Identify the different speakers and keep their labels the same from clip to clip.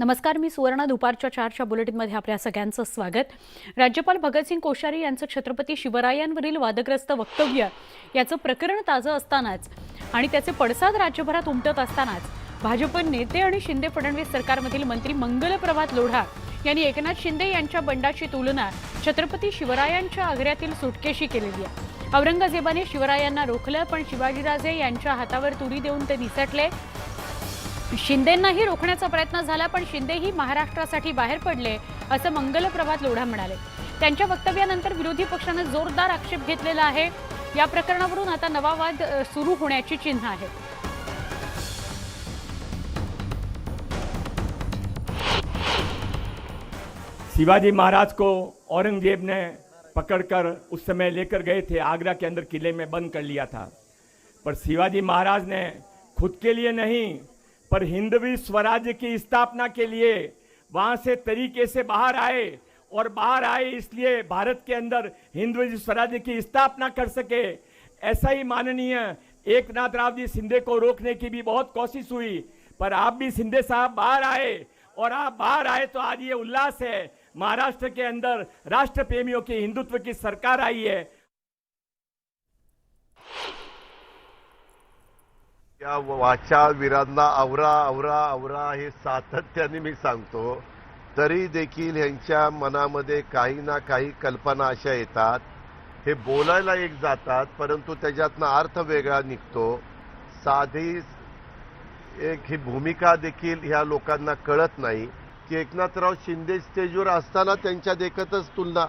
Speaker 1: नमस्कार, मी सुवर्ण. दुपारच्या 4च्या बुलेटिनमध्ये आपल्या सगळ्यांचं स्वागत. राज्यपाल भगतसिंग कोश्यारी यांचं छत्रपती शिवरायांवरील वादग्रस्त वक्तव्य याचं प्रकरण ताजं असतानाच आणि त्याचे पडसाद राज्यभरात उमटत असतानाच भाजप नेते आणि शिंदे फडणवीस सरकारमधील मंत्री मंगलप्रभात लोढा यांनी एकनाथ शिंदे यांच्या बंडाची तुलना छत्रपती शिवरायांच्या आग्र्यातील सुटकेशी केलेली आहे. औरंगजेबाने शिवरायांना रोखलं, पण शिवाजीराजे यांच्या हातावर तुरी देऊन ते निसटले. शिंदेंनाही रोखण्याचा प्रयत्न झाला, पण शिंदेही महाराष्ट्रासाठी बाहेर पडले, असं मंगलप्रभात लोढा म्हणाले. त्यांच्या वक्तव्यानंतर विरोधी पक्षाने जोरदार आक्षेप घेतलेला आहे. या प्रकरणावरून आता नवा वाद सुरू होण्याची चिन्ह आहेत.
Speaker 2: शिवाजी महाराज को औरंगजेब ने पकड़कर उस समय लेकर गए थे, आगरा के अंदर किले में बंद कर लिया था। पर शिवाजी महाराज ने खुद के लिए नहीं, पर हिंदवी स्वराज्य की स्थापना के लिए वहाँ से तरीके से बाहर आए, और बाहर आए इसलिए भारत के अंदर हिंदवी स्वराज्य की स्थापना कर सके। ऐसा ही माननीय एकनाथ राव जी शिंदे को रोकने की भी बहुत कोशिश हुई, पर आप भी शिंदे साहब बाहर आए, और आप बाहर आए तो आज ये उल्लास है। महाराष्ट्र के अंदर राष्ट्र प्रेमियों की, हिंदुत्व की सरकार आई है।
Speaker 3: या वाचाळवीरांना आवरा आवरा आवरा हे सातत्याने मी सांगतो, तरी देखील यांच्या मनामध्ये काही ना काही कल्पना अशा येतात, हे बोलायला एक जातात परंतु त्याच्यातनं अर्थ वेगळा निघतो। साधी एक ही भूमिका देखील ह्या लोकांना कळत नाही की एकनाथराव शिंदे स्टेजवर असताना त्यांच्या देखतच तुलना,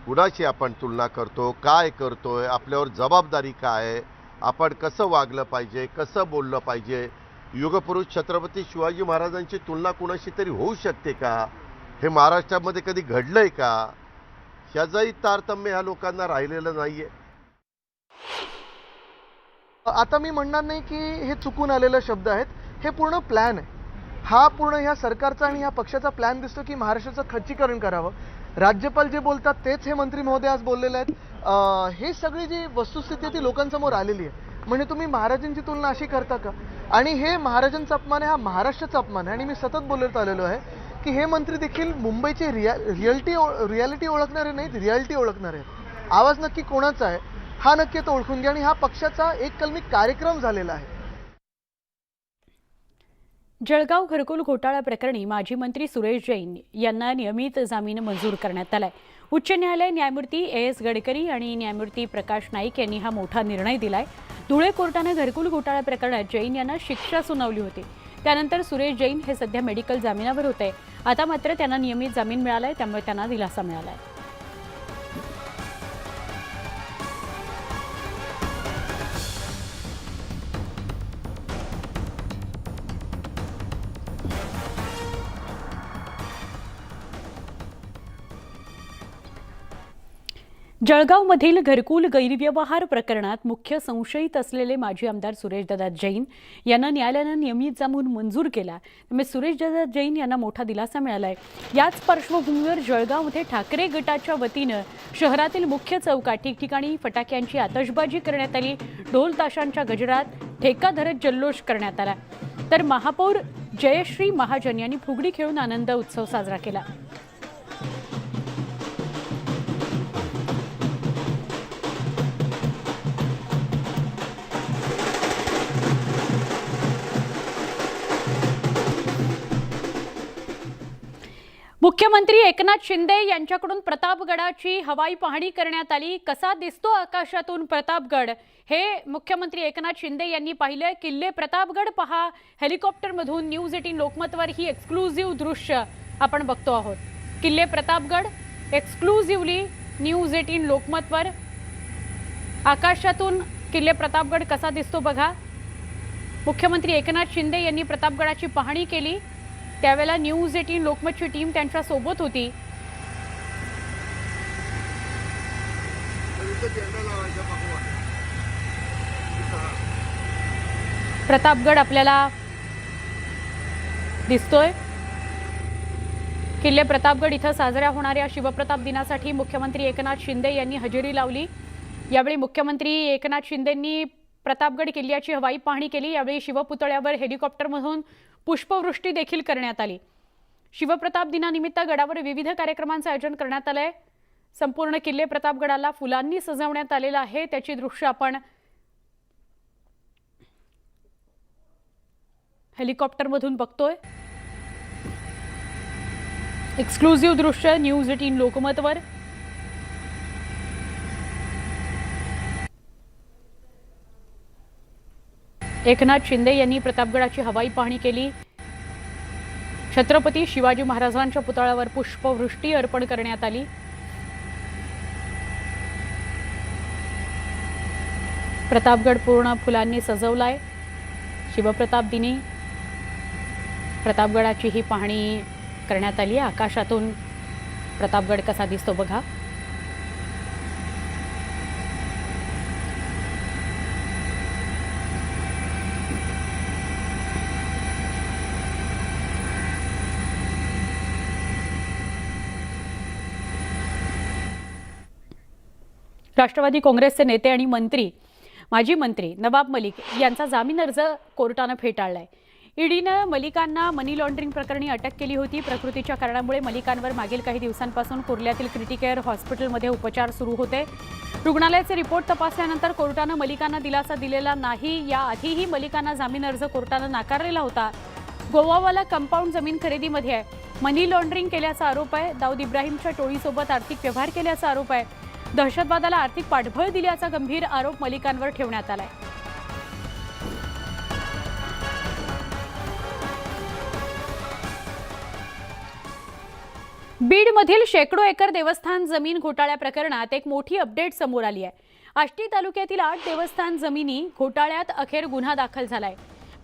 Speaker 3: कुणाची आपण तुलना करतो, काय करतोय, आपल्यावर जबाबदारी काय आहे, आपण कसं वागलं पाहिजे, कसं बोललं पाहिजे। युगपुरुष छत्रपती शिवाजी महाराजांची तुलना कुणाशी तरी होऊ शकते का? हे महाराष्ट्रामध्ये कधी घडलंय का? ह्याचंही तारतम्य ह्या लोकांना राहिलेलं नाहीये।
Speaker 4: आता मी म्हणणार नाही की हे चुकून आलेले शब्द आहेत, हे पूर्ण प्लॅन आहे। हा पूर्ण ह्या सरकारचा आणि ह्या पक्षाचा प्लॅन दिसतो की महाराष्ट्राचं खच्चीकरण करावं। राज्यपाल जे बोलतात तेच हे मंत्री महोदय आज बोललेले आहेत। हे सगळी जी वस्तुस्थिती ती लोकांसमोर आलेली आहे। म्हणजे तुम्ही महाराजांची तुलना अशी करता का? आणि हे महाराजांचा अपमान आहे, हा महाराष्ट्राचा अपमान आहे। आणि मी सतत बोलत आलेलो आहे की हे मंत्री देखील मुंबईची रियालिटी ओळखणारे नाहीत, रियालिटी ओळखणारे आहेत। आवाज नक्की कोणाचा आहे हा नक्की तो ओळखून घ्या, आणि हा पक्षाचा एक कलमी कार्यक्रम झालेला आहे।
Speaker 1: जळगाव घरकुल घोटाळा प्रकरणी माजी मंत्री सुरेश जैन यांना नियमित जामीन मंजूर करण्यात आलाय। उच्च न्यायालय न्यायमूर्ती एस गडकरी आणि न्यायमूर्ती प्रकाश नाईक यांनी हा मोठा निर्णय दिलाय। धुळे कोर्टाने घरकुल घोटाळा प्रकरणात जैन यांना शिक्षा सुनावली होती। त्यानंतर सुरेश जैन हे सध्या मेडिकल जामिनावर होते। आता मात्र त्यांना नियमित जामीन मिळालाय, त्यामुळे त्यांना दिलासा मिळालाय। जळगावमधील घरकुल गैरव्यवहार प्रकरणात मुख्य संशयित असलेले माजी आमदार सुरेशदादा जैन यांना न्यायालयाने नियमित जामीन मंजूर केला, त्यामुळे सुरेशदादा जैन यांना मोठा दिलासा मिळालाय। याच पार्श्वभूमीवर जळगावमध्ये ठाकरे गटाच्या वतीनं शहरातील मुख्य चौकात ठिकठिकाणी फटाक्यांची आतषबाजी करण्यात आली। ढोल ताशांच्या गजरात ठेका धरत जल्लोष करण्यात आला, तर महापौर जयश्री महाजन यांनी फुगडी खेळून आनंद उत्सव साजरा केला। मुख्यमंत्री एकनाथ शिंदे यांच्याकडून प्रतापगडाची हवाई पाहणी करण्यात आली। कसा दिसतो आकाशातून प्रतापगड हे मुख्यमंत्री एकनाथ शिंदे यांनी पाहिले। किल्ले प्रतापगड पहा हेलिकॉप्टरमधून। न्यूज 18 लोकमतवर ही एक्सक्लुझिव्ह दृश्य आपण बघतो आहोत। किल्ले प्रतापगड एक्सक्लुझिव्हली न्यूज 18 लोकमतवर। आकाशातून किल्ले प्रतापगड कसा दिसतो बघा। मुख्यमंत्री एकनाथ शिंदे यांनी प्रतापगडाची पाहणी केली, त्यावेळेला न्यूज 18 लोकमतची टीम त्यांच्या सोबत होती। प्रतापगड आपल्याला दिसतोय। किल्ले प्रतापगड इथं साजऱ्या होणाऱ्या शिवप्रताप दिनासाठी मुख्यमंत्री एकनाथ शिंदे यांनी हजेरी लावली। यावेळी मुख्यमंत्री एकनाथ शिंदेंनी प्रतापगड किल्ल्याची हवाई पाहणी केली। यावेळी शिवपुतळ्यावर हेलिकॉप्टरमधून पुष्पवृष्टी देखील करण्यात आली। शिवप्रताप दिनानिमित्त गडावर विविध कार्यक्रमांचं आयोजन करण्यात आलंय. संपूर्ण किल्ले प्रतापगडाला फुलांनी सजवण्यात आलेलं आहे. त्याची दृश्य आपण हेलिकॉप्टरमधून बघतोय. एक्सक्लुझिव्ह दृश्य न्यूज 18 लोकमतवर. एकनाथ शिंदे यांनी प्रतापगडाची हवाई पाहणी केली. छत्रपती शिवाजी महाराजांच्या पुतळ्यावर पुष्पवृष्टी अर्पण करण्यात आली. प्रतापगड पूर्ण फुलांनी सजवलाय. शिवप्रताप दिनी प्रतापगडाची ही पाहणी करण्यात आली. आकाशातून प्रतापगड कसा दिसतो बघा. राष्ट्रवादी काँग्रेसचे नेते आणि माजी मंत्री नवाब मलिक यांचा जामीन अर्ज कोर्टानं फेटाळलाय. ईडीनं मलिकांना मनी लॉन्ड्रिंग प्रकरणी अटक केली होती. प्रकृतीच्या कारणामुळे मलिकांवर मागील काही दिवसांपासून कुर्ल्यातील क्रिटिकेअर हॉस्पिटलमध्ये उपचार सुरू होते. रुग्णालयाचे रिपोर्ट तपासल्यानंतर कोर्टानं मलिकांना दिलासा दिलेला नाही. याआधीही मलिकांना जामीन अर्ज कोर्टानं नाकारलेला होता. गोवावाला कंपाऊंड जमीन खरेदीमध्ये मनी लॉन्ड्रिंग केल्याचा आरोप आहे. दाऊद इब्राहिमच्या टोळीसोबत आर्थिक व्यवहार केल्याचा आरोप आहे. दहशतवादाला आर्थिक पाठबळ दिल्याचा गंभीर आरोप मलिकांवर ठेवण्यात आलाय. बीडमधील शेकडो एकर देवस्थान जमीन घोटाळ्या प्रकरणात एक मोठी अपडेट समोर आली आहे. आष्टी तालुक्यातील 8 देवस्थान जमिनी घोटाळ्यात अखेर गुन्हा दाखल झालाय.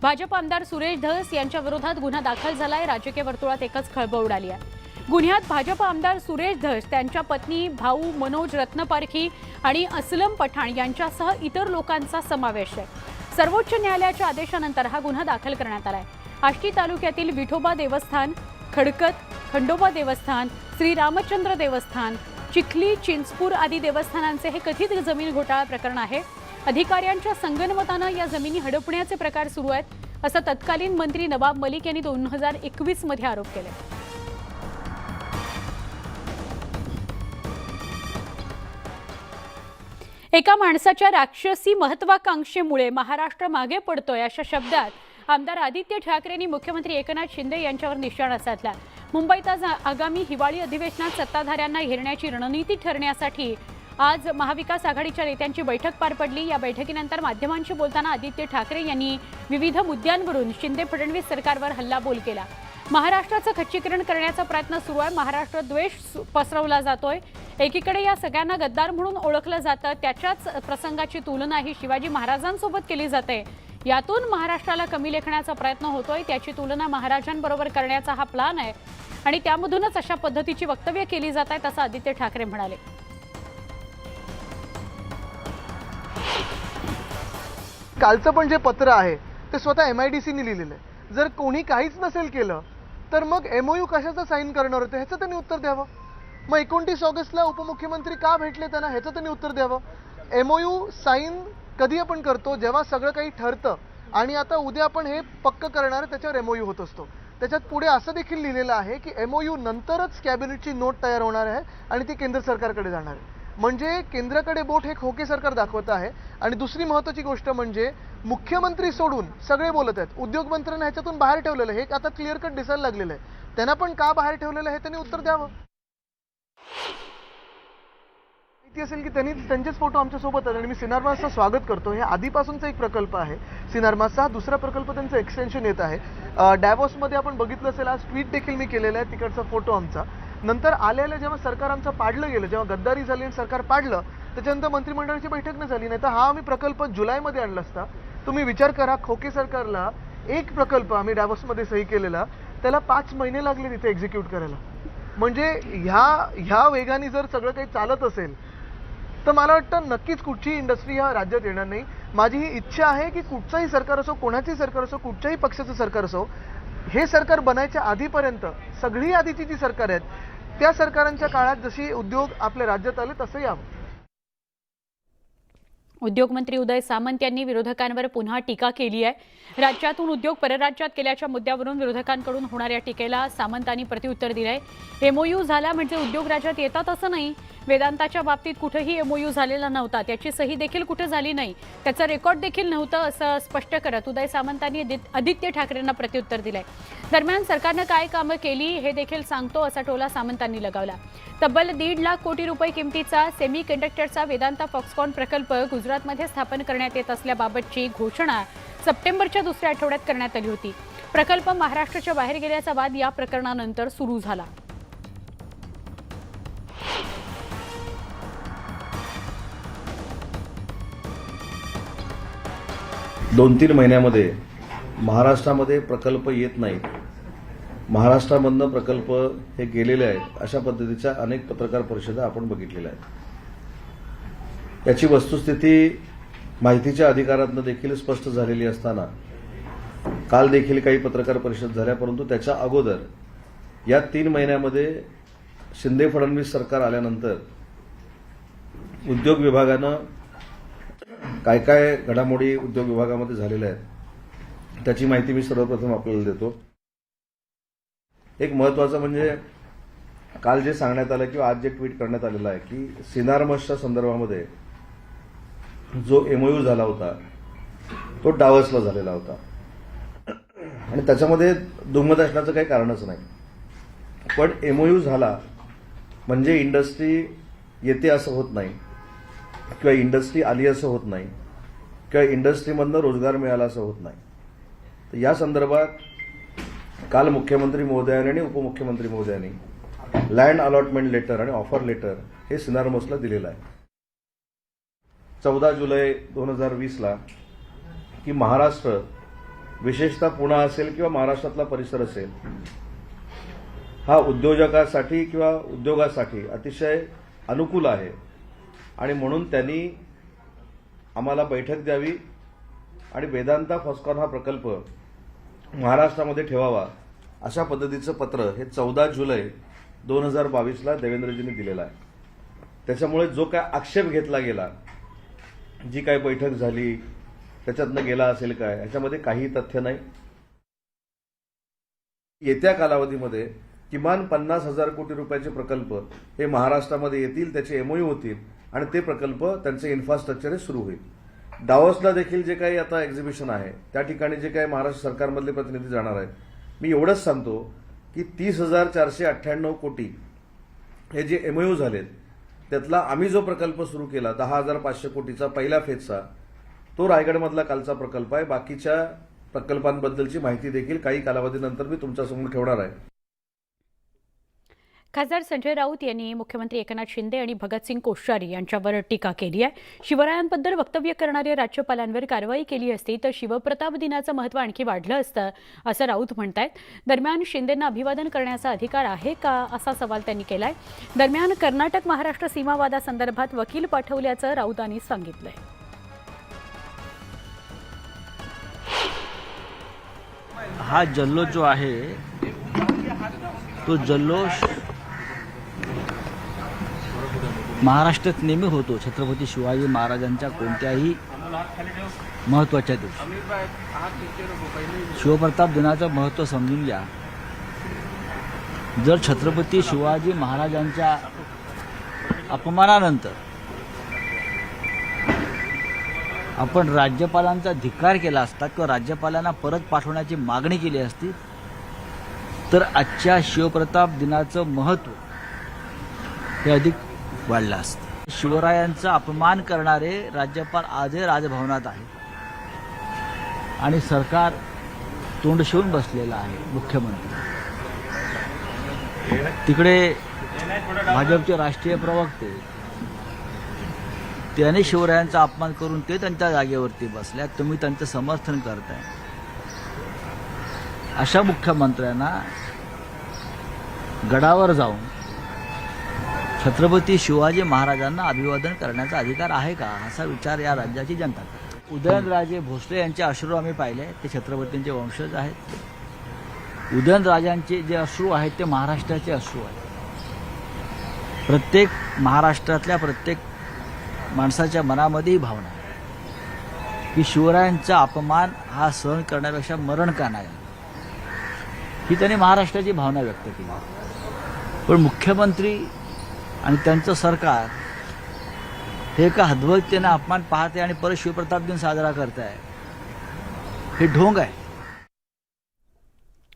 Speaker 1: भाजप आमदार सुरेश धस यांच्या विरोधात गुन्हा दाखल झालाय. राजकीय वर्तुळात एकच खळबळ उडाली आहे. गुन्ह्यात भाजप आमदार सुरेश धस, त्यांच्या पत्नी, भाऊ मनोज रत्नपारखी आणि असलम पठाण यांच्यासह इतर लोकांचा समावेश आहे. सर्वोच्च न्यायालयाच्या आदेशानंतर हा गुन्हा दाखल करण्यात आलाय. आष्टी तालुक्यातील विठोबा देवस्थान, खडकत, खंडोबा देवस्थान, श्रीरामचंद्र देवस्थान, चिखली, चिंचपूर आदी देवस्थानांचे हे कथित जमीन घोटाळा प्रकरण आहे. अधिकाऱ्यांच्या संगनमतानं या जमिनी हडपण्याचे प्रकार सुरू आहेत, असं तत्कालीन मंत्री नवाब मलिक यांनी 2021 मध्ये आरोप केले. एका माणसाच्या राक्षसी महत्वाकांक्षेमुळे महाराष्ट्र मागे पडतोय, अशा शब्दात आमदार आदित्य ठाकरेंनी मुख्यमंत्री एकनाथ शिंदे यांच्यावर निशाणा साधला. मुंबईत आज आगामी हिवाळी अधिवेशनात सत्ताधाऱ्यांना घेरण्याची रणनीती ठरण्यासाठी आज महाविकास आघाडीच्या नेत्यांची बैठक पार पडली. या बैठकीनंतर माध्यमांशी बोलताना आदित्य ठाकरे यांनी विविध मुद्द्यांवरून शिंदे फडणवीस सरकारवर हल्लाबोल केला. महाराष्ट्राचं खच्चीकरण करण्याचा प्रयत्न सुरू आहे. महाराष्ट्र द्वेष पसरवला जातोय. एकीकडे या सगळ्यांना गद्दार म्हणून ओळखलं जातं, त्याच्याच प्रसंगाची तुलना ही शिवाजी महाराजांसोबत केली जाते. यातून महाराष्ट्राला कमी लेखण्याचा प्रयत्न होतोय. त्याची तुलना महाराजांबरोबर करण्याचा हा प्लान आहे आणि त्यामधूनच अशा पद्धतीची वक्तव्य केली जात आहेत, असं आदित्य ठाकरे म्हणाले.
Speaker 4: कालचं पण जे पत्र आहे ते स्वतः MIDCने लिहिलेलं आहे. जर कोणी काहीच नसेल केलं तर मग MOU कशाचं साईन करणार होते ह्याचं त्यांनी उत्तर द्यावं. मग 29 ऑगस्टला उपमुख्यमंत्री का भेटले त्यांना ह्याचं त्यांनी उत्तर द्यावं. MOU साईन कधी आपण करतो, जेव्हा सगळं काही ठरतं आणि आता उद्या आपण हे पक्क करणार त्याच्यावर MOU होत असतो. त्याच्यात पुढे असं देखील लिहिलेलं आहे की MOU नंतरच कॅबिनेटची नोट तयार होणार आहे आणि ती केंद्र सरकारकडे जाणार आहे. म्हणजे केंद्राकडे बोट हे खोके सरकार दाखवत आहे. आणि दुसरी महत्त्वाची गोष्ट म्हणजे मुख्यमंत्री सोडून सगळे बोलत आहेत. उद्योग मंत्र्यांना ह्याच्यातून बाहेर ठेवलेलं हे आता क्लिअर कट दिसायला लागलेलं आहे. त्यांना पण का बाहेर ठेवलेलं हे त्यांनी उत्तर द्यावं. माहिती असेल की त्यांचेच फोटो आमच्या सोबत आहेत आणि मी सिनारमासचं स्वागत करतो. हे आधीपासूनचा एक प्रकल्प आहे सिनारमासचा. हा दुसरा प्रकल्प त्यांचं एक्सटेन्शन येत आहे. डॅव्होसमध्ये आपण बघितलं असेल, आज ट्विट देखील मी केलेला आहे तिकडचा फोटो आमचा. नंतर आलेलं जेव्हा सरकार आमचं पाडलं गेलं, जेव्हा गद्दारी झाली आणि सरकार पाडलं, त्याच्यानंतर मंत्रिमंडळाची बैठक नाही झाली. नाही तर हा आम्ही प्रकल्प जुलैमध्ये आणला असता. तुम्ही विचार करा, खोके सरकारला एक प्रकल्प आम्ही डॅव्होसमध्ये सही केलेला, त्याला 5 महिने लागले तिथे एक्झिक्यूट करायला. म्हणजे ह्या वेगाने जर सगळं काही चालत असेल तर मला वाटतं नक्कीच कुठची इंडस्ट्री ह्या राज्यात येणार नाही. माझी ही इच्छा आहे की कुठचंही सरकार असो, कोणाचंही सरकार असो, कुठच्याही पक्षाचं सरकार असो, हे सरकार बनायच्या आधीपर्यंत सगळी आधीची जी सरकार आहेत त्या सरकारांच्या काळात जशी उद्योग आपल्या राज्यात आले तसं यावं.
Speaker 1: उद्योगमंत्री उदय सामंत यांनी विरोधकांवर पुन्हा टीका केली आहे। राज्यातून उद्योग परराज्यात केल्याच्या मुद्द्यावरून विरोधकांकडून होणाऱ्या टीकेला सामंतांनी प्रत्युत्तर दिलंय। एमओयू झाला म्हणजे उद्योग राज्यात येतात असं नाही। वेदांताच्या बाबतीत कुठेही एमओयू झालेला नव्हता, त्याची सही देखील कुठे झाली नाही, त्याचं रेकॉर्ड देखील नव्हतं असं स्पष्ट करत उदय सामंतांनी आदित्य ठाकरेंना प्रत्युत्तर दिलंय। दरम्यान सरकारनं काय कामं केली हे देखील सांगतो असा टोला सामंतांनी लगावला। तब्बल 1.5 लाख कोटी रुपये किमतीचा सेमी कंडक्टरचा वेदांता फॉक्सकॉन प्रकल्प गुजरातमध्ये स्थापन करण्यात येत असल्याबाबतची घोषणा सप्टेंबरच्या दुसऱ्या आठवड्यात करण्यात आली होती। प्रकल्प महाराष्ट्राच्या बाहेर गेल्याचा वाद या प्रकरणानंतर सुरू झाला।
Speaker 5: दोन तीन महिन्यामध्ये महाराष्ट्रामध्ये प्रकल्प येत नाही, महाराष्ट्रामधनं प्रकल्प हे गेलेले आहेत, अशा पद्धतीच्या अनेक पत्रकार परिषदा आपण बघितलेल्या आहेत। याची वस्तुस्थिती माहितीच्या अधिकारातनं देखील स्पष्ट झालेली असताना काल देखील काही पत्रकार परिषद झाल्या, परंतु त्याच्या अगोदर या 3 महिन्यामध्ये शिंदे फडणवीस सरकार आल्यानंतर उद्योग विभागानं काय काय घडामोडी उद्योग विभागामध्ये झालेल्या आहेत त्याची माहिती मी सर्वप्रथम आपल्याला देतो। एक महत्त्वाचं म्हणजे काल जे सांगण्यात आलं किंवा आज जे ट्विट करण्यात आलेलं आहे की सिनार्मसच्या संदर्भामध्ये जो एमओयू झाला होता तो डावसला झालेला होता आणि त्याच्यामध्ये दुमत असण्याचं काही कारणच नाही। पण एमओयू झाला म्हणजे इंडस्ट्री येते असं होत नाही किंवा इंडस्ट्री आली असं होत नाही किंवा इंडस्ट्रीमधनं रोजगार मिळाला असं होत नाही। तर या संदर्भात काल मुख्यमंत्री महोदयांनी आणि उपमुख्यमंत्री महोदयांनी लँड अलॉटमेंट लेटर आणि ऑफर लेटर हे सिनार्मसला दिलेलं आहे। 14 जुलै 2020ला की महाराष्ट्र विशेषतः पुणे असेल किंवा महाराष्ट्रातला परिसर असेल हा उद्योजकासाठी किंवा उद्योगासाठी अतिशय अनुकूल आहे आणि म्हणून त्यांनी आम्हाला बैठक द्यावी आणि वेदांता फॉक्सकॉन हा प्रकल्प महाराष्ट्रामध्ये ठेवावा अशा पद्धतीचं पत्र हे 14 जुलै 2022ला देवेंद्रजींनी दिलेलं आहे। त्याच्यामुळे जो काय आक्षेप घेतला गेला, जी काय बैठक झाली त्याच्यातनं गेला असेल काय, याच्यामध्ये काही तथ्य नाही। येत्या कालावधीमध्ये किमान 50,000 कोटी रुपयाचे प्रकल्प हे महाराष्ट्रामध्ये येतील, त्याचे एमओयू होतील आणि ते प्रकल्प त्यांचे इन्फ्रास्ट्रक्चर हे सुरू होईल। डावसला देखील जे काही आता एक्झिबिशन आहे त्या ठिकाणी जे काही महाराष्ट्र सरकारमधले प्रतिनिधी जाणार आहेत, मी एवढंच सांगतो की 30,498 कोटी हे जे एमओयू झालेत त्यातला आम्ही जो प्रकल्प सुरू केला 10,500 कोटीचा पहिल्या फेजचा, तो रायगडमधला कालचा प्रकल्प आहे। बाकीच्या प्रकल्पांबद्दलची माहिती देखील काही कालावधीनंतर मी तुमच्यासमोर ठेवणार आहे।
Speaker 1: खासदार संजय राऊत यांनी मुख्यमंत्री एकनाथ शिंदे आणि भगतसिंग कोश्यारी यांच्यावर टीका केली आहे। शिवरायांबद्दल वक्तव्य करणाऱ्या राज्यपालांवर कारवाई केली असती तर शिवप्रताप दिनाचं महत्त्व आणखी वाढलं असतं असं राऊत म्हणतायत। दरम्यान शिंदेंना अभिवादन करण्याचा अधिकार आहे का असा सवाल त्यांनी केलाय। दरम्यान कर्नाटक महाराष्ट्र सीमावादासंदर्भात वकील पाठवल्याचं राऊतांनी सांगितलंय।
Speaker 6: हा जल्लोष जो आहे तो जल्लोष महाराष्ट्रात नेहमी होतो छत्रपती शिवाजी महाराजांच्या कोणत्याही महत्त्वाच्या दिवशी। शिवप्रताप दिनाचं महत्त्व समजून घ्या। जर छत्रपती शिवाजी महाराजांच्या अपमानानंतर आपण राज्यपालांचा धिक्कार केला असता किंवा राज्यपालांना परत पाठवण्याची मागणी केली असती तर आजच्या शिवप्रताप दिनाचं महत्त्व हे अधिक वाढलं असतं। शिवरायांचा अपमान करणारे राज्यपाल आजही राजभवनात आहे आणि सरकार तोंड शिवून बसलेलं आहे। मुख्यमंत्री तिकडे भाजपचे राष्ट्रीय प्रवक्ते त्याने शिवरायांचा अपमान करून ते त्यांच्या जागेवरती बसल्यात, तुम्ही त्यांचं समर्थन करताय। अशा मुख्यमंत्र्यांना गडावर जाऊन छत्रपती शिवाजी महाराजांना अभिवादन करण्याचा अधिकार आहे का असा विचार या राज्याची जनता करते। उदयनराजे भोसले यांचे अश्रू आम्ही पाहिले, ते छत्रपतींचे वंशज आहेत। उदयनराजांचे जे अश्रू आहेत ते महाराष्ट्राचे अश्रू आहेत। प्रत्येक महाराष्ट्रातल्या प्रत्येक माणसाच्या मनामध्ये ही भावना आहे। की शिवरायांचा अपमान हा सहन करण्यापेक्षा मरण का नाही, ही त्यांनी महाराष्ट्राची भावना व्यक्त केली. पण मुख्यमंत्री आणि त्यांचं सरकार हे एका हदवतेनं अपमान पाहते आणि परत शिवप्रताप दिन साजरा करत आहे. हे ढोंग आहे.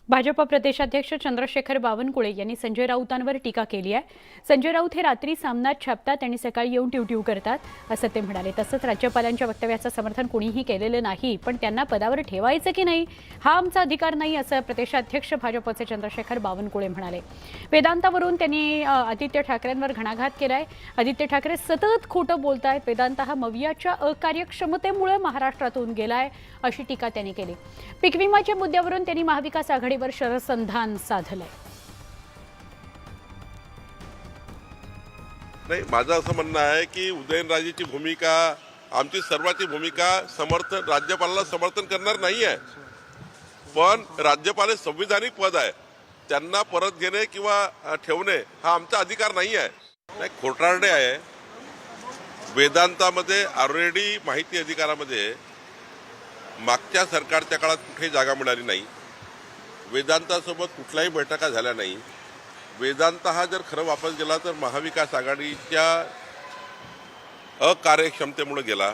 Speaker 1: भाजपा प्रदेशाध्यक्ष चंद्रशेखर बावनकुळे यांनी संजय राऊतांवर टीका केली आहे. संजय राऊत हे रात्री सामनात छापतात आणि सकाळी येऊन ट्यूट्यू करतात असं ते म्हणाले. तसंच राज्यपालांच्या वक्तव्याचं समर्थन कोणीही केलेलं नाही, पण त्यांना पदावर ठेवायचं की नाही हा आमचा अधिकार नाही असं प्रदेशाध्यक्ष भाजपचे चंद्रशेखर बावनकुळे म्हणाले. वेदांतावरून त्यांनी आदित्य ठाकरेंवर घणाघात केलाय. आदित्य ठाकरे सतत खोटं बोलतायत. वेदांत हा मवियाच्या अकार्यक्षमतेमुळे महाराष्ट्रातून गेलाय अशी टीका त्यांनी केली. पीक विमाच्या मुद्द्यावरून त्यांनी महाविकास आघाडीवर शरसंधान साधलंय.
Speaker 7: नाही, माझं असं म्हणणं आहे की उदयनराजेची भूमिका, आमची सर्वांची भूमिका राज्यपालाला समर्थन करणार नाही आहे. पण राज्यपाल हे संविधानिक पद आहे, त्यांना परत घेणे किंवा ठेवणे हा आमचा अधिकार नाही आहे. नाही, खोटारडे आहे. वेदांतामध्ये ऑलरेडी माहिती अधिकारामध्ये मागच्या सरकारच्या काळात कुठेही जागा मिळाली नाही. वेदांतासोबत कुठल्याही बैठका झाल्या नाही. वेदांत हा जर खरं वापस गेला तर महाविकास आघाडीच्या अकार्यक्षमतेमुळे गेला.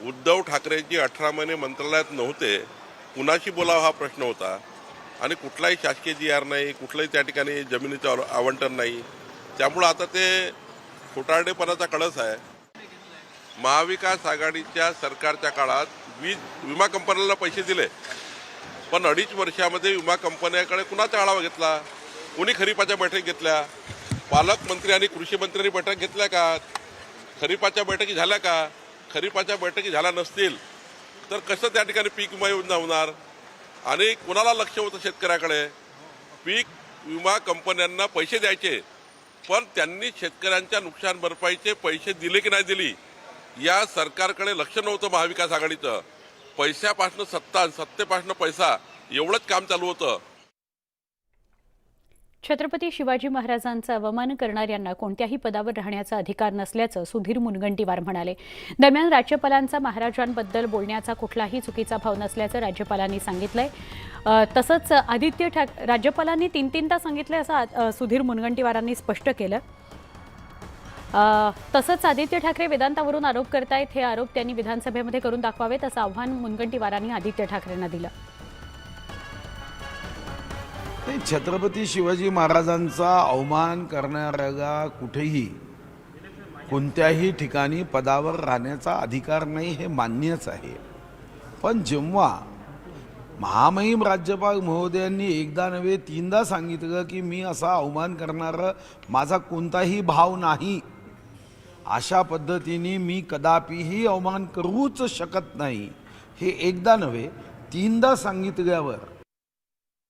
Speaker 7: उद्धव ठाकरेंची 18 महिने मंत्रालयात नव्हते, कुणाशी बोलावं हा प्रश्न होता. आणि कुठलाही शासकीय GR नाही, कुठलंही त्या ठिकाणी जमिनीचं आवंटन नाही. त्यामुळं आता ते खोटारडेपणाचा कळस आहे. महाविकास आघाडीच्या सरकारच्या काळात विमा कंपन्यांना पैसे दिले, पण 2.5 वर्षामध्ये विमा कंपन्याकडे कुणाचा आढावा घेतला? कुणी खरीपाच्या बैठक घेतल्या? पालकमंत्री आणि कृषी मंत्र्यांनी बैठक घेतल्या का? खरीपाच्या बैठकी झाल्या का? खरीपाच्या बैठकी झाल्या नसतील तर कसं त्या ठिकाणी पीक विमा योजना होणार? आणि कुणाला लक्ष होतं शेतकऱ्याकडे? पीक विमा कंपन्यांना पैसे द्यायचे, पण त्यांनी शेतकऱ्यांच्या नुकसान भरपाईचे पैसे दिले की नाही दिली या सरकारकडे लक्ष नव्हतं महाविकास आघाडीचं. पैशापासून सत्ता, सत्तेपासून पैसा एवढंच काम चालू होतं.
Speaker 1: छत्रपती शिवाजी महाराजांचा अवमान करणाऱ्यांना कोणत्याही पदावर राहण्याचा अधिकार नसल्याचं सुधीर मुनगंटीवार म्हणाले. दरम्यान राज्यपालांचा महाराजांबद्दल बोलण्याचा कुठलाही चुकीचा भाव नसल्याचं राज्यपालांनी सांगितलंय. तसंच राज्यपालांनी 3-3दा सांगितलंय असं सुधीर मुनगंटीवारांनी स्पष्ट केलं. तसंच आदित्य ठाकरे वेदांतावरून आरोप करतायत. हे आरोप त्यांनी विधानसभेमध्ये करून दाखवावेत असं आव्हान मुनगंटीवारांनी आदित्य ठाकरेंना दिलं.
Speaker 8: छत्रपती शिवाजी महाराजांचा अवमान करणाऱ्याला कुठेही कोणत्याही ठिकाणी पदावर राहण्याचा अधिकार नाही, हे मान्यच आहे. पण जेव्हा महामहिम राज्यपाल महोदयांनी एकदा नव्हे 3दा सांगितलं की मी असा अवमान करणारा माझा कोणताही भाव नाही, अशा पद्धतीने मी कदापिही अवमान करूच शकत नाही, हे एकदा नव्हे 3दा सांगितल्यावर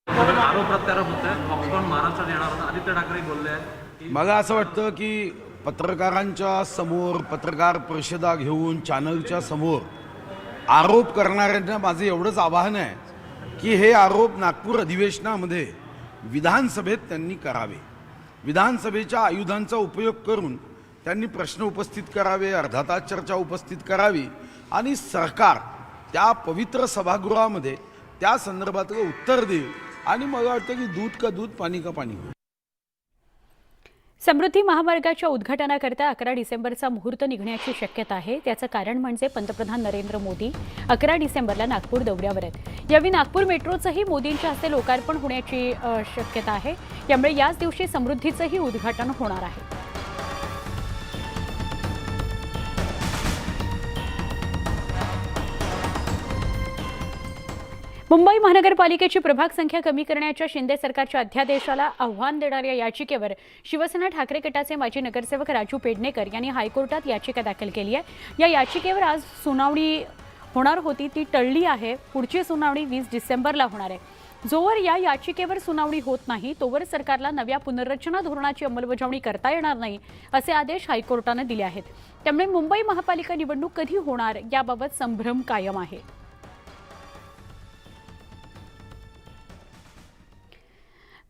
Speaker 9: आरोप प्रत्यारोप होत आहेत. फॉक्सकॉन महाराष्ट्रात येणार होता, आदित्य ठाकरे बोलले आहेत.
Speaker 8: मला असं वाटतं की पत्रकारांच्या समोर, पत्रकार परिषदा घेऊन चॅनलच्या समोर आरोप करणाऱ्यांना माझं एवढंच आवाहन आहे की हे आरोप नागपूर अधिवेशनामध्ये विधानसभेत त्यांनी करावे. विधानसभेच्या आयुधांचा उपयोग करून त्यांनी प्रश्न उपस्थित करावे, अर्धा तास चर्चा उपस्थित करावी आणि सरकार त्या पवित्र सभागृहामध्ये त्या संदर्भातलं उत्तर देईल. आणि मला वाटतं की दूध का दूध, पाणी का पाणी.
Speaker 1: समृद्धी महामार्गाच्या उद्घाटनाकरता 11 डिसेंबरचा मुहूर्त निघण्याची शक्यता आहे. त्याचं कारण म्हणजे पंतप्रधान नरेंद्र मोदी 11 डिसेंबरला नागपूर दौऱ्यावर आहेत. यावेळी नागपूर मेट्रोचंही मोदींच्या हस्ते लोकार्पण होण्याची शक्यता आहे. यामुळे याच दिवशी समृद्धीचंही उद्घाटन होणार आहे. मुंबई महानगरपालिकेची प्रभाग संख्या कमी करण्याच्या शिंदे सरकारच्या अध्यादेशाला आव्हान देणाऱ्या याचिकेवर शिवसेना ठाकरे गटाचे माजी नगरसेवक राजू पेडणेकर यांनी हायकोर्टात याचिका दाखल केली आहे. या याचिकेवर आज सुनावणी होणार होती, ती टळली आहे. पुढची सुनावणी 20 डिसेंबरला होणार आहे. जोवर या याचिकेवर सुनावणी होत नाही तोवर सरकारला नव्या पुनर्रचना धोरणाची अंमलबजावणी करता येणार नाही असे आदेश हायकोर्टाने दिले आहेत. त्यामुळे मुंबई महापालिका निवडणूक कधी होणार याबाबत संभ्रम कायम आहे.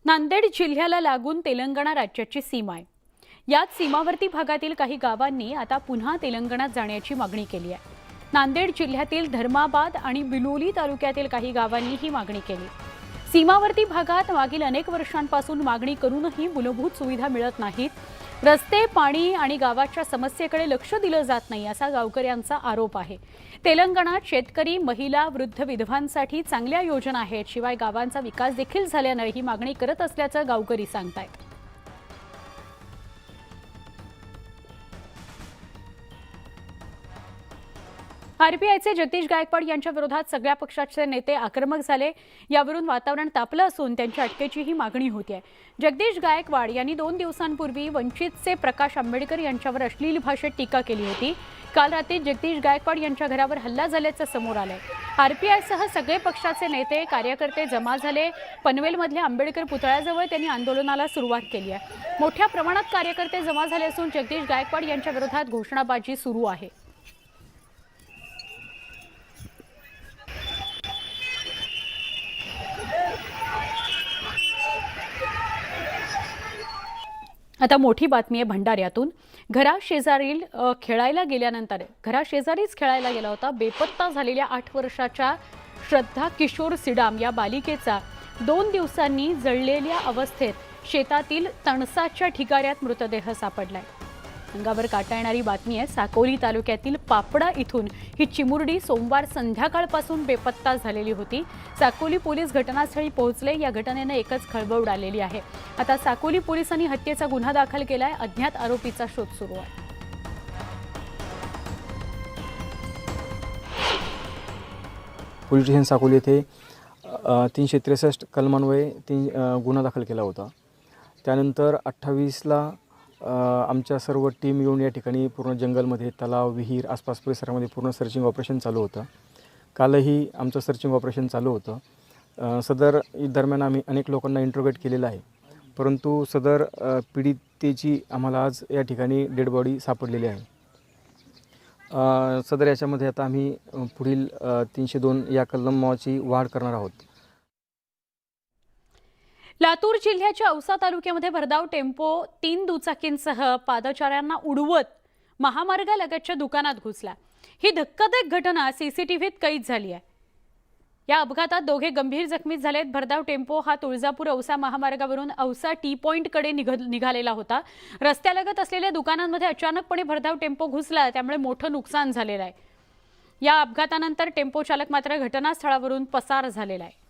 Speaker 1: नांदेड जिल्ह्याला लागून तेलंगणा राज्याची सीमा आहे. याच सीमावर्ती भागातील काही गावांनी आता पुन्हा तेलंगणात जाण्याची मागणी केली आहे. नांदेड जिल्ह्यातील धर्माबाद आणि बिलोली तालुक्यातील काही गावांनी ही मागणी केली. सीमावर्ती भागात मागील अनेक वर्षांपासून मागणी करूनही मूलभूत सुविधा मिळत नाहीत. रस्ते, पाणी आणि गावाच्या समस्येकडे लक्ष दिलं जात नाही असा गावकऱ्यांचा आरोप आहे. तेलंगणात शेतकरी, महिला, वृद्ध, विधवांसाठी चांगल्या योजना आहेत. शिवाय गावांचा विकास देखील झाल्यानं ही मागणी करत असल्याचं गावकरी सांगतायत. आरपीआयचे जगदीश गायकवाड यांच्या विरोधात सगळ्या पक्षाचे नेते आक्रमक झाले. यावरून वातावरण तापलं असून त्यांच्या अटकेचीही मागणी होती आहे. जगदीश गायकवाड यांनी 2 दिवसांपूर्वी वंचितचे प्रकाश आंबेडकर यांच्यावर अश्लील भाषेत टीका केली होती. काल रात्री जगदीश गायकवाड यांच्या घरावर हल्ला झाल्याचं समोर आलंय. आरपीआयसह सगळे पक्षाचे नेते, कार्यकर्ते जमा झाले. पनवेलमधल्या आंबेडकर पुतळ्याजवळ त्यांनी आंदोलनाला सुरुवात केली आहे. मोठ्या प्रमाणात कार्यकर्ते जमा झाले असून जगदीश गायकवाड यांच्या विरोधात घोषणाबाजी सुरू आहे. आता मोठी बातमी आहे भंडाऱ्यातून. घराशेजारीच खेळायला गेला होता. बेपत्ता झालेल्या 8 वर्षाच्या श्रद्धा किशोर सिडाम या बालिकेचा 2 दिवसांनी जळलेल्या अवस्थेत शेतातील तणसाच्या ढिगाऱ्यात मृतदेह सापडलाय. अंगावर काटा येणारी बातमी आहे. साकोली तालुक्यातील पापडा इथून ही चिमुरडी सोमवार संध्याकाळपासून बेपत्ता झालेली होती. साकोली पोलीस घटनास्थळी पोहोचले. या घटनेनं एकच खळबळ उडालेली आहे. आता साकोली पोलिसांनी हत्येचा गुन्हा दाखल केलाय. अज्ञात आरोपीचा शोध सुरू आहे.
Speaker 10: पोलीस स्टेशन साकोली येथे 363 कलमान्वये गुन्हा दाखल केला होता. त्यानंतर 28ला आमच्या सर्व टीम येऊन या ठिकाणी पूर्ण जंगलमध्ये, तलाव, विहीर, आसपास परिसरामध्ये पूर्ण सर्चिंग ऑपरेशन चालू होतं. कालही आमचं सर्चिंग ऑपरेशन चालू होतं. सदर दरम्यान आम्ही अनेक लोकांना इंट्रोगेट केलेलं आहे. परंतु सदर पीडितेची आम्हाला आज या ठिकाणी डेड बॉडी सापडलेली आहे. सदर याच्यामध्ये आता आम्ही पुढील 302 या कलमाची वाढ करणार आहोत.
Speaker 1: लातूर जिल्ह्याच्या औसा तालुक्यामध्ये भरधाव टेम्पो 3 दुचाकींसह पादचाऱ्यांना उडवत महामार्गालगतच्या दुकानात घुसला. ही धक्कादायक घटना सीसीटीव्हीत कैद झाली आहे. या अपघातात 2 गंभीर जखमी झालेत. भरधाव टेम्पो हा तुळजापूर औसा महामार्गावरून औसा टी पॉइंटकडे निघालेला होता. रस्त्यालगत असलेल्या दुकानांमध्ये अचानकपणे भरधाव टेम्पो घुसला, त्यामुळे मोठं नुकसान झालेलं आहे. या अपघातानंतर टेम्पो चालक मात्र घटनास्थळावरून पसार झालेला आहे.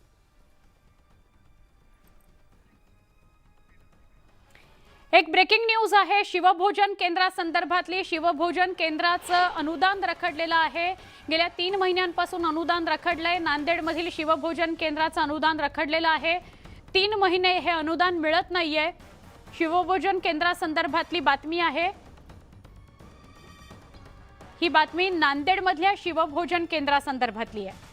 Speaker 1: एक ब्रेकिंग न्यूज आहे. शिवभोजन केंद्रासंदर्भातली. शिवभोजन केंद्राचं अनुदान रखडलेलं आहे. गेल्या 3 महिन्यांपासून अनुदान रखडलंय. नांदेडमधील शिवभोजन केंद्राचं अनुदान रखडलेलं आहे. 3 महिने हे अनुदान मिळत नाहीये. शिवभोजन केंद्रासंदर्भातली बातमी आहे. ही बातमी नांदेडमधल्या शिवभोजन केंद्रासंदर्भातली आहे.